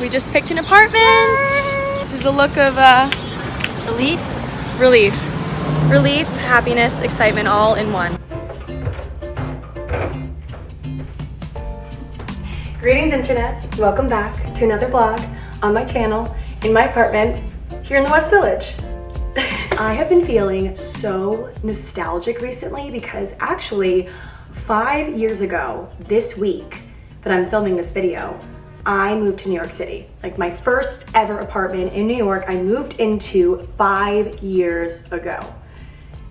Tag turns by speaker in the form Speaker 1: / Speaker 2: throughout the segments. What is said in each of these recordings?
Speaker 1: We just picked an apartment. This is the look of relief, happiness, excitement, all in one. Greetings, internet. Welcome back to another vlog on my channel in my apartment here in the West Village. I have been feeling so nostalgic recently because actually 5 years ago this week that I'm filming this video, I moved to New York City. Like my first ever apartment in New York, I moved into 5 years ago.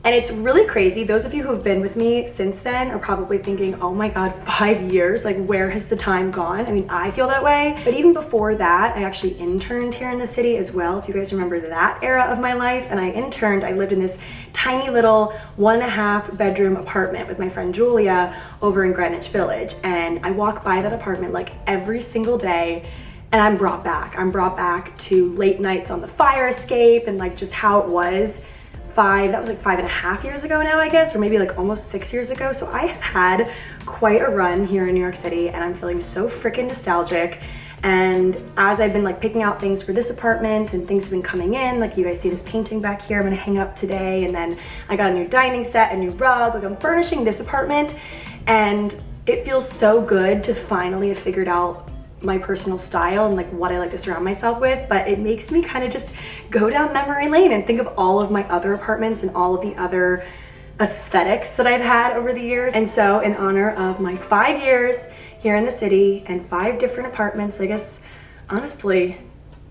Speaker 1: And it's really crazy. Those of you who have been with me since then are probably thinking, oh my God, 5 years, like where has the time gone? I mean, I feel that way. But even before that, I actually interned here in the city as well, if you guys remember that era of my life. And I lived in this tiny little 1.5 bedroom apartment with my friend Julia over in Greenwich Village. And I walk by that apartment like every single day and I'm brought back. I'm brought back to late nights on the fire escape and like just how it was. That was like 5.5 years ago now, I guess, or maybe like almost 6 years ago. So I have had quite a run here in New York City and I'm feeling so freaking nostalgic. And as I've been like picking out things for this apartment and things have been coming in, like you guys see this painting back here I'm gonna hang up today, and then I got a new dining set, a new rug, like I'm furnishing this apartment, and it feels so good to finally have figured out my personal style and like what I like to surround myself with. But it makes me kind of just go down memory lane and think of all of my other apartments and all of the other aesthetics that I've had over the years. And so in honor of my 5 years here in the city and 5 different apartments, I guess honestly,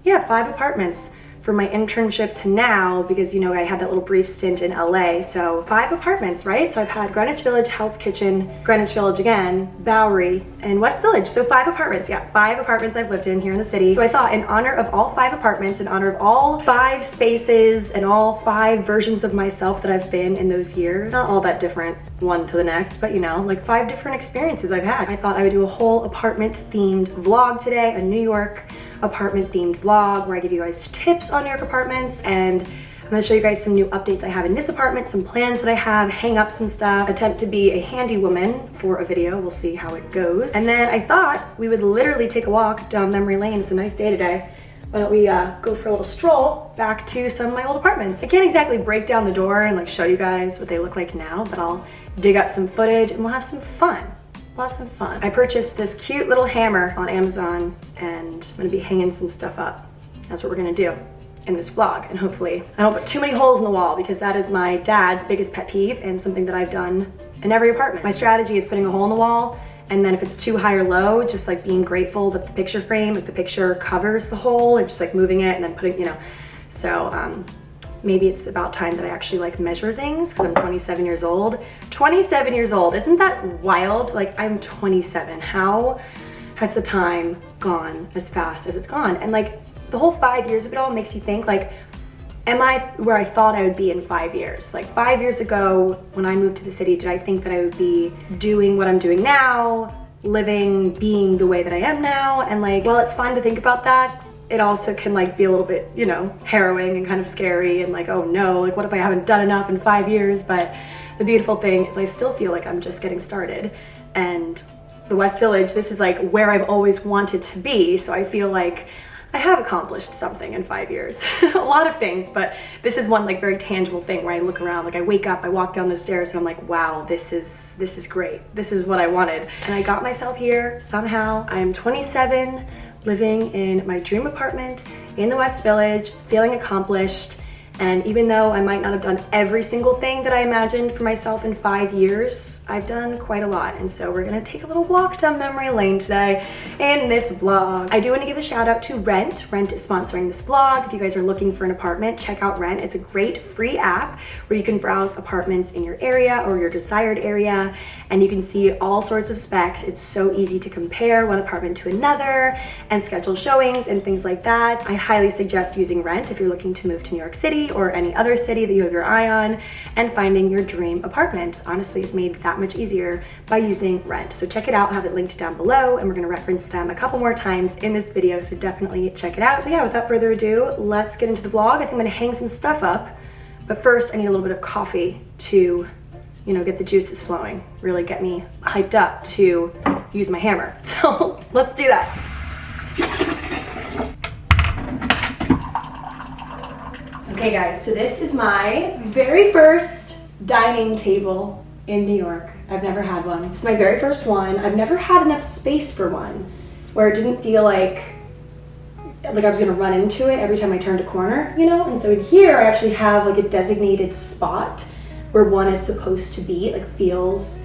Speaker 1: yeah, 5 apartments from my internship to now, because you know I had that little brief stint in LA, so 5 apartments, right? So I've had Greenwich Village, Hell's Kitchen, Greenwich Village again, Bowery, and West Village. So 5 apartments, yeah, 5 apartments I've lived in here in the city. So I thought in honor of all 5 apartments, in honor of all 5 spaces and all 5 versions of myself that I've been in those years, not all that different one to the next, but you know, like 5 different experiences I've had. I thought I would do a whole apartment themed vlog today, a New York apartment themed vlog where I give you guys tips on New York apartments, and I'm gonna show you guys some new updates I have in this apartment, some plans that I have, hang up some stuff, attempt to be a handy woman for a video. We'll see how it goes. And then I thought we would literally take a walk down memory lane. It's a nice day today. Why don't we go for a little stroll back to some of my old apartments. I can't exactly break down the door and like show you guys what they look like now, but I'll dig up some footage and we'll have some fun. I purchased this cute little hammer on Amazon and I'm gonna be hanging some stuff up. That's what we're gonna do in this vlog, and hopefully I don't put too many holes in the wall because that is my dad's biggest pet peeve and something that I've done in every apartment. My strategy is putting a hole in the wall, and then if it's too high or low, just like being grateful that the picture frame, like the picture covers the hole, and just like moving it and then putting, you know, so maybe it's about time that I actually like measure things because I'm 27 years old. 27 years old, isn't that wild? Like I'm 27, how has the time gone as fast as it's gone? And like the whole 5 years of it all makes you think like, am I where I thought I would be in 5 years? Like 5 years ago when I moved to the city, did I think that I would be doing what I'm doing now, living, being the way that I am now? And like, while it's fun to think about that, it also can like be a little bit, you know, harrowing and kind of scary and like, oh no, like what if I haven't done enough in 5 years? But the beautiful thing is I still feel like I'm just getting started. And the West Village, this is like where I've always wanted to be. So I feel like I have accomplished something in 5 years. A lot of things, but this is one like very tangible thing where I look around, like I wake up, I walk down the stairs and I'm like, wow, this is great. This is what I wanted. And I got myself here somehow. I'm 27, living in my dream apartment in the West Village, feeling accomplished. And even though I might not have done every single thing that I imagined for myself in 5 years, I've done quite a lot. And so we're gonna take a little walk down memory lane today in this vlog. I do want to give a shout out to Rent. Rent is sponsoring this vlog. If you guys are looking for an apartment, check out Rent. It's a great free app where you can browse apartments in your area or your desired area, and you can see all sorts of specs. It's so easy to compare one apartment to another and schedule showings and things like that. I highly suggest using Rent if you're looking to move to New York City or any other city that you have your eye on, and finding your dream apartment honestly is made that much easier by using Rent. So check it out, I'll have it linked down below, and we're gonna reference them a couple more times in this video, so definitely check it out. So yeah, without further ado, let's get into the vlog. I think I'm gonna hang some stuff up, but first I need a little bit of coffee to, you know, get the juices flowing, really get me hyped up to use my hammer. So let's do that. Okay guys, so this is my very first dining table in New York. I've never had one. It's my very first one. I've never had enough space for one where it didn't feel like I was gonna run into it every time I turned a corner, you know? And so in here I actually have like a designated spot where one is supposed to be. It like feels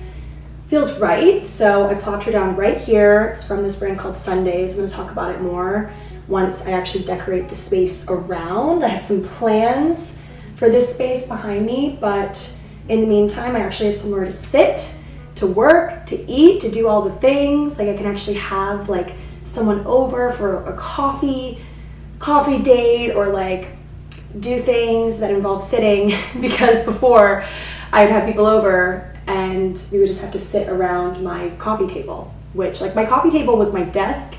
Speaker 1: right. So I plopped her down right here. It's from this brand called Sundays. I'm gonna talk about it more once I actually decorate the space around. I have some plans for this space behind me, but in the meantime, I actually have somewhere to sit, to work, to eat, to do all the things. Like I can actually have like someone over for a coffee date, or like do things that involve sitting, because before I'd have people over and we would just have to sit around my coffee table, which like my coffee table was my desk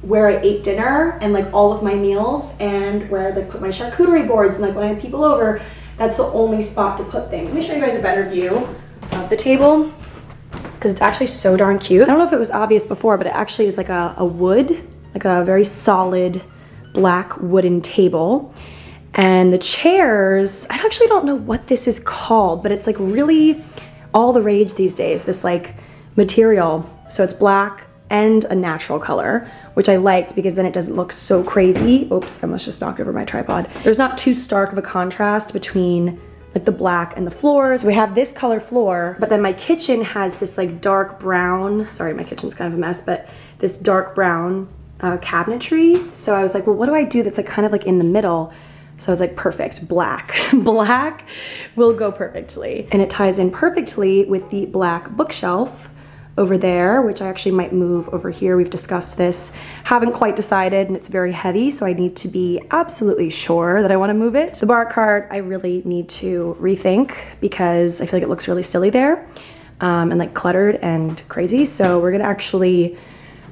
Speaker 1: where I ate dinner and like all of my meals, and where I like put my charcuterie boards, and like when I have people over, that's the only spot to put things. Let me show you guys a better view of the table, because it's actually so darn cute. I don't know if it was obvious before, but it actually is like a wood, like a very solid black wooden table. And the chairs, I actually don't know what this is called, but it's like really all the rage these days, this like material. So it's black and a natural color, which I liked because then it doesn't look so crazy. Oops, I almost just knocked over my tripod. There's not too stark of a contrast between like the black and the floors. We have this color floor, but then my kitchen has this like dark brown, sorry, my kitchen's kind of a mess, but this dark brown cabinetry. So I was like, well, what do I do that's like kind of like in the middle? So I was like, perfect, black. Black will go perfectly. And it ties in perfectly with the black bookshelf over there, which I actually might move over here. We've discussed this. Haven't quite decided, and it's very heavy, so I need to be absolutely sure that I want to move it. The bar cart, I really need to rethink because I feel like it looks really silly there, and like cluttered and crazy. So we're gonna actually,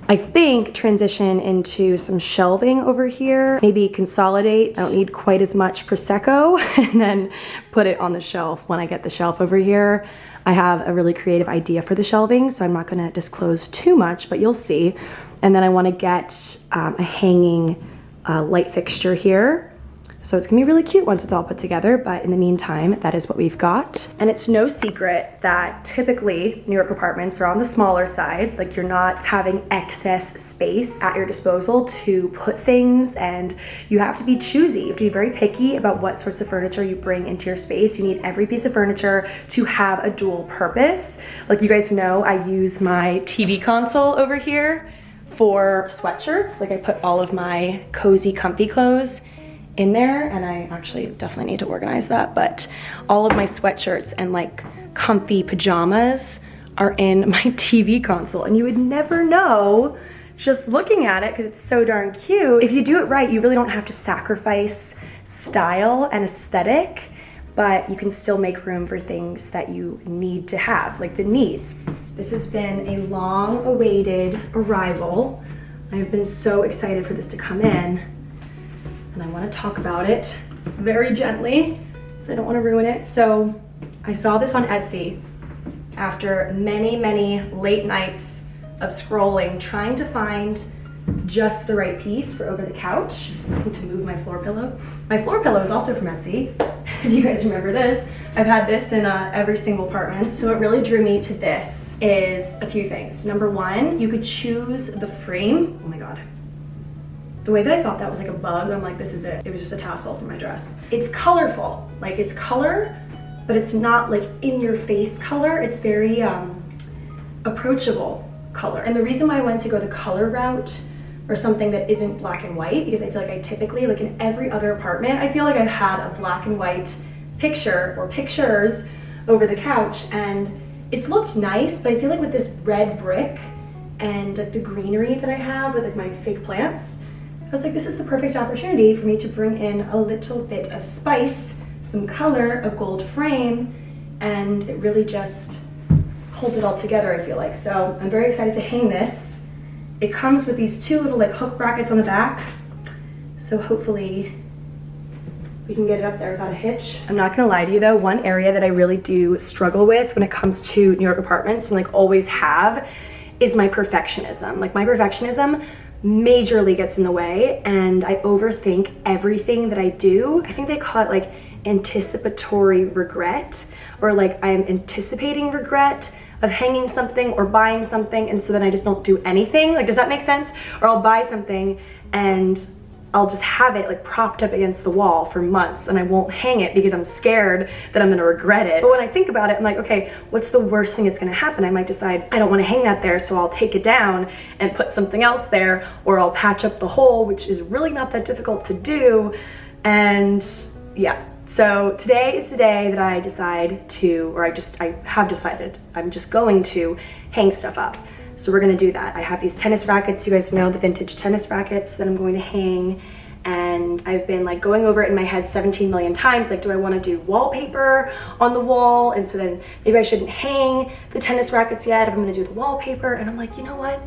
Speaker 1: I think, transition into some shelving over here, maybe consolidate. I don't need quite as much Prosecco, and then put it on the shelf when I get the shelf over here. I have a really creative idea for the shelving, so I'm not gonna disclose too much, but you'll see. And then I wanna get a hanging light fixture here. So it's gonna be really cute once it's all put together, but in the meantime, that is what we've got. And it's no secret that typically New York apartments are on the smaller side. Like you're not having excess space at your disposal to put things, and you have to be choosy. You have to be very picky about what sorts of furniture you bring into your space. You need every piece of furniture to have a dual purpose. Like you guys know, I use my TV console over here for sweatshirts. Like I put all of my cozy, comfy clothes in there, and I actually definitely need to organize that, but all of my sweatshirts and like comfy pajamas are in my TV console, and you would never know just looking at it because it's so darn cute. If you do it right, you really don't have to sacrifice style and aesthetic, but you can still make room for things that you need to have, like the needs. This has been a long-awaited arrival. I've been so excited for this to come in, and I want to talk about it very gently, so I don't want to ruin it. So I saw this on Etsy after many, many late nights of scrolling, trying to find just the right piece for over the couch. I need to move my floor pillow. My floor pillow is also from Etsy. If you guys remember this, I've had this in every single apartment. So what really drew me to this is a few things. Number one, you could choose the frame. Oh my God. The way that I thought that was like a bug, I'm like, this is it. It was just a tassel for my dress. It's colorful, like it's color, but it's not like in your face color. It's very approachable color. And the reason why I went to go the color route or something that isn't black and white, because I feel like I typically, like in every other apartment, I feel like I've had a black and white picture or pictures over the couch, and it's looked nice, but I feel like with this red brick and like the greenery that I have with like my fake plants, I was like, this is the perfect opportunity for me to bring in a little bit of spice, some color, a gold frame, and it really just holds it all together, I feel like. So I'm very excited to hang this. It comes with these two little like hook brackets on the back, so hopefully we can get it up there without a hitch. I'm not gonna lie to you though, one area that I really do struggle with when it comes to New York apartments, and like always have, is my perfectionism. Like my perfectionism majorly gets in the way, and I overthink everything that I do. I think they call it like anticipatory regret, or like I'm anticipating regret of hanging something or buying something, and so then I just don't do anything. Like, does that make sense? Or I'll buy something and I'll just have it like propped up against the wall for months, and I won't hang it because I'm scared that I'm gonna regret it. But when I think about it, I'm like, okay, what's the worst thing that's gonna happen? I might decide I don't wanna hang that there, so I'll take it down and put something else there, or I'll patch up the hole, which is really not that difficult to do. And yeah, so today is the day that I decide to, or I have decided, I'm just going to hang stuff up. So we're gonna do that. I have these tennis rackets, you guys know, the vintage tennis rackets that I'm going to hang, and I've been like going over it in my head 17 million times, like, do I wanna do wallpaper on the wall? And so then maybe I shouldn't hang the tennis rackets yet if I'm gonna do the wallpaper. And I'm like, you know what?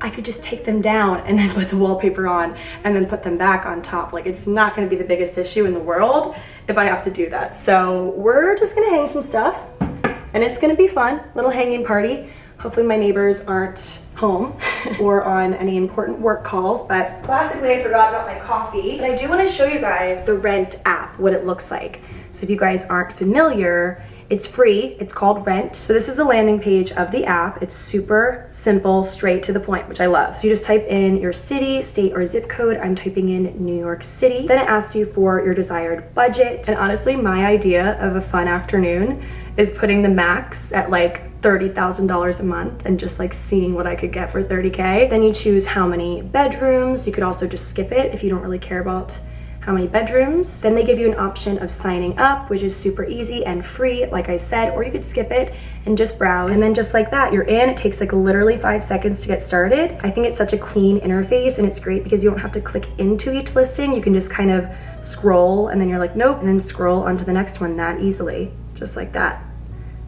Speaker 1: I could just take them down and then put the wallpaper on and then put them back on top. Like, it's not gonna be the biggest issue in the world if I have to do that. So we're just gonna hang some stuff, and it's gonna be fun, little hanging party. Hopefully my neighbors aren't home or on any important work calls, but classically I forgot about my coffee. But I do wanna show you guys the Rent app, what it looks like. So if you guys aren't familiar, it's free, it's called Rent. So this is the landing page of the app. It's super simple, straight to the point, which I love. So you just type in your city, state, or zip code. I'm typing in New York City. Then it asks you for your desired budget. And honestly, my idea of a fun afternoon is putting the max at like $30,000 a month and just like seeing what I could get for 30K. Then you choose how many bedrooms. You could also just skip it if you don't really care about how many bedrooms. Then they give you an option of signing up, which is super easy and free, like I said, or you could skip it and just browse. And then just like that, you're in. It takes like literally 5 seconds to get started. I think it's such a clean interface, and it's great because you don't have to click into each listing. You can just kind of scroll, and then you're like, nope, and then scroll onto the next one that easily, just like that.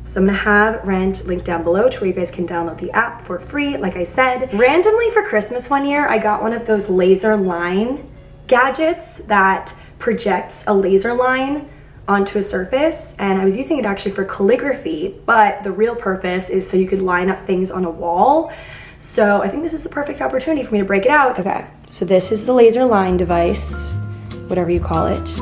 Speaker 1: So I'm gonna have Rent linked down below to where you guys can download the app for free, like I said. Randomly for Christmas one year, I got one of those laser line gadgets that projects a laser line onto a surface, and I was using it actually for calligraphy, but the real purpose is so you could line up things on a wall. So I think this is the perfect opportunity for me to break it out. Okay, so this is the laser line device, whatever you call it.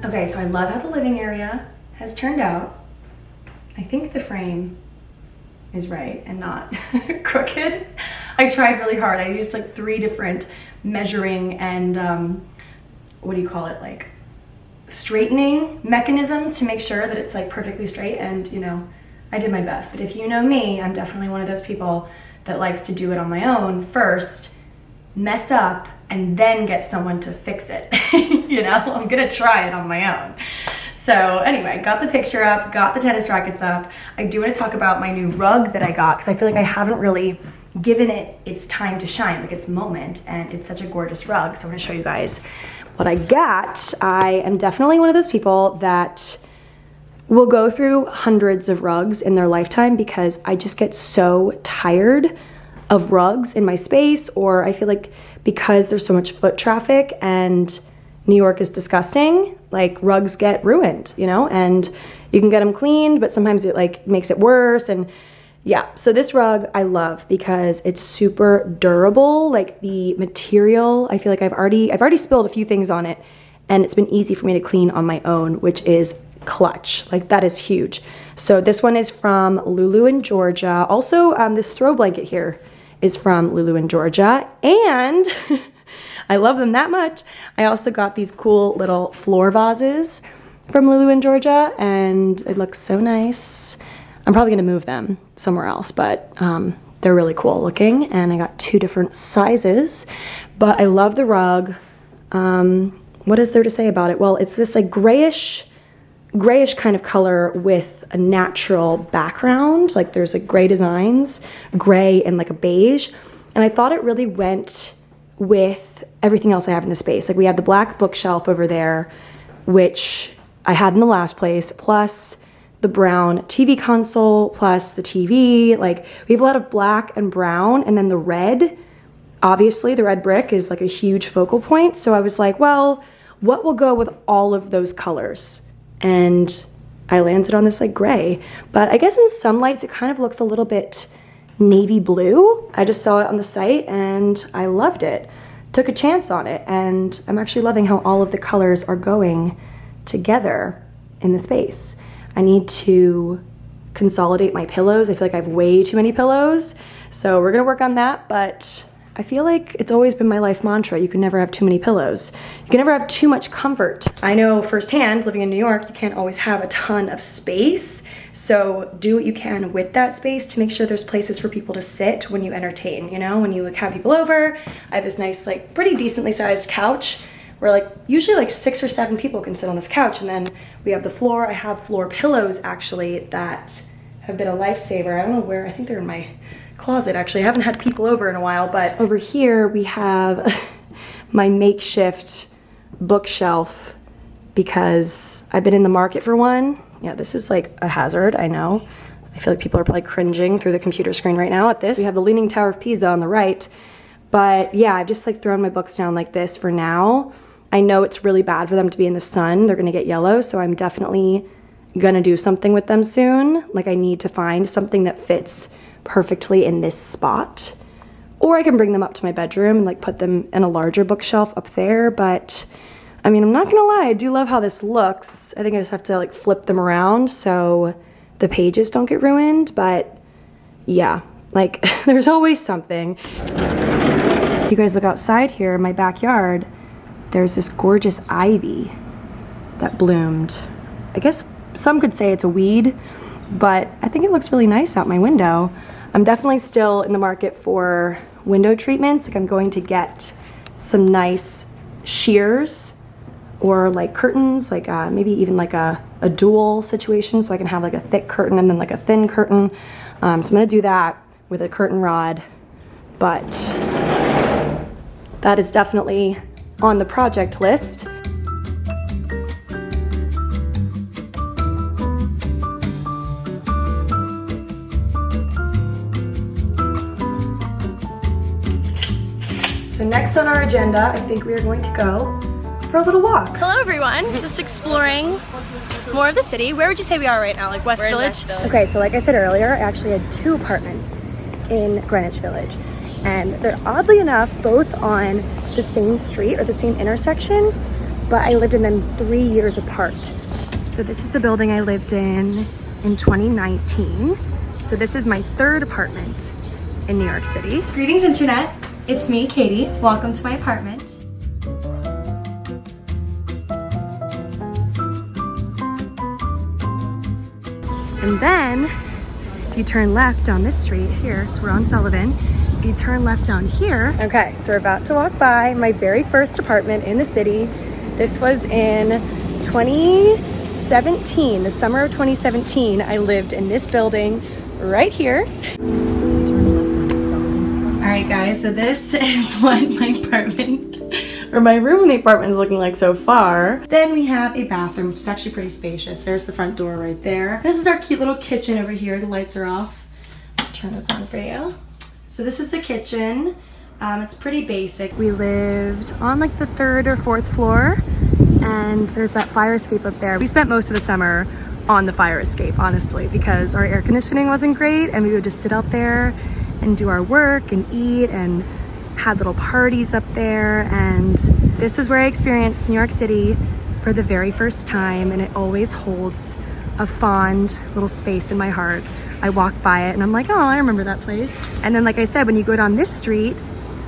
Speaker 1: Okay, so I love how the living area has turned out. I think the frame is right and not crooked. I tried really hard. I used like 3 different measuring and what do you call it, like straightening mechanisms to make sure that it's like perfectly straight, and you know, I did my best. If you know me, I'm definitely one of those people that likes to do it on my own first, mess up, and then get someone to fix it. You know, I'm gonna try it on my own. So anyway, got the picture up, got the tennis rackets up. I do want to talk about my new rug that I got, because I feel like I haven't really given it its time to shine, like its moment, and it's such a gorgeous rug. So I'm gonna show you guys what I got. I am definitely one of those people that will go through hundreds of rugs in their lifetime because I just get so tired of rugs in my space, or I feel like because there's so much foot traffic and New York is disgusting, like rugs get ruined, you know, and you can get them cleaned, but sometimes it like makes it worse. And yeah, so this rug I love because it's super durable. Like the material, I feel like I've already spilled a few things on it, and it's been easy for me to clean on my own, which is clutch. Like that is huge. So this one is from Lulu and Georgia. Also, this throw blanket here is from Lulu and Georgia, and I love them that much. I also got these cool little floor vases from Lulu and Georgia, and it looks so nice. I'm probably gonna move them somewhere else, but they're really cool looking, and I got 2 different sizes. But I love the rug. What is there to say about it? Well, it's this like grayish kind of color with a natural background. Like there's like gray designs, gray and like a beige. And I thought it really went with everything else I have in the space. Like we have the black bookshelf over there, which I had in the last place, plus the brown TV console, plus the TV. Like we have a lot of black and brown, and then the red, obviously the red brick is like a huge focal point. So I was like, well, what will go with all of those colors? And I landed on this like gray, but I guess in some lights it kind of looks a little bit navy blue. I just saw it on the site and I loved it. Took a chance on it, and I'm actually loving how all of the colors are going together in the space. I need to consolidate my pillows. I feel like I have way too many pillows, so we're gonna work on that. But I feel like it's always been my life mantra: you can never have too many pillows. You can never have too much comfort. I know firsthand, living in New York, you can't always have a ton of space. So do what you can with that space to make sure there's places for people to sit when you entertain, you know, when you like have people over. I have this nice, like pretty decently sized couch where like usually like 6 or 7 people can sit on this couch. And then we have the floor. I have floor pillows actually that have been a lifesaver. I don't know where, I think they're in my closet actually. I haven't had people over in a while, but over here we have my makeshift bookshelf because I've been in the market for one. Yeah, this is like a hazard, I know. I feel like people are probably cringing through the computer screen right now at this. We have the Leaning Tower of Pisa on the right, but yeah, I've just like thrown my books down like this for now. I know it's really bad for them to be in the sun. They're gonna get yellow, so I'm definitely gonna do something with them soon. Like I need to find something that fits perfectly in this spot. Or I can bring them up to my bedroom and like put them in a larger bookshelf up there, but I mean, I'm not gonna lie, I do love how this looks. I think I just have to like flip them around so the pages don't get ruined, but yeah, like there's always something. If you guys look outside here in my backyard, there's this gorgeous ivy that bloomed. I guess some could say it's a weed, but I think it looks really nice out my window. I'm definitely still in the market for window treatments. Like I'm going to get some nice shears or like curtains, like maybe even like a dual situation, so I can have like a thick curtain and then like a thin curtain. So I'm gonna do that with a curtain rod, but that is definitely on the project list. So next on our agenda, I think we are going to go for a little walk.
Speaker 2: Hello everyone, just exploring more of the city. Where would you say we are right now? Like West Village?
Speaker 1: Okay, so like I said earlier, I actually had 2 apartments in Greenwich Village, and they're oddly enough both on the same street or the same intersection, but I lived in them 3 years apart. So this is the building I lived in 2019. So this is my 3rd apartment in New York City. Greetings, internet. It's me, Katie. Welcome to my apartment. And then, if you turn left down this street here, so we're on Sullivan, if you turn left down here, okay, so we're about to walk by my very first apartment in the city. This was in 2017, the summer of 2017. I lived in this building right here. All right, guys, so this is what my apartment, or my room in the apartment is looking like so far. Then we have a bathroom, which is actually pretty spacious. There's the front door right there. This is our cute little kitchen over here. The lights are off. I'll turn those on for you. So this is the kitchen. It's pretty basic. We lived on like the 3rd or 4th floor, and there's that fire escape up there. We spent most of the summer on the fire escape, honestly, because our air conditioning wasn't great, and we would just sit out there and do our work and eat, and had little parties up there. And this is where I experienced New York City for the very first time, and it always holds a fond little space in my heart. I walk by it and I'm like, oh, I remember that place. And then, like I said, when you go down this street,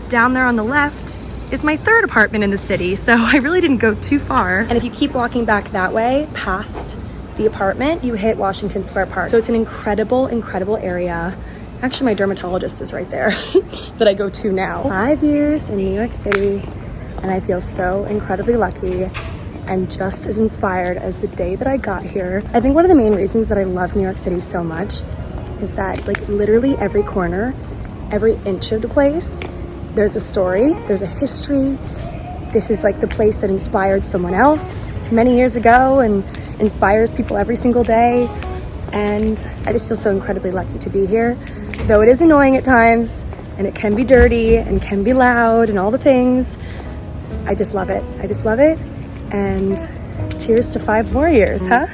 Speaker 1: down there on the left is my 3rd apartment in the city, so I really didn't go too far. And if you keep walking back that way, past the apartment, you hit Washington Square Park. So it's an incredible, incredible area. Actually, my dermatologist is right there that I go to now. 5 years in New York City, and I feel so incredibly lucky and just as inspired as the day that I got here. I think one of the main reasons that I love New York City so much is that, like, literally every corner, every inch of the place, there's a story, there's a history. This is like the place that inspired someone else many years ago and inspires people every single day. And I just feel so incredibly lucky to be here. Though it is annoying at times, and it can be dirty and can be loud and all the things, I just love it. I just love it. And cheers to 5 more years, huh?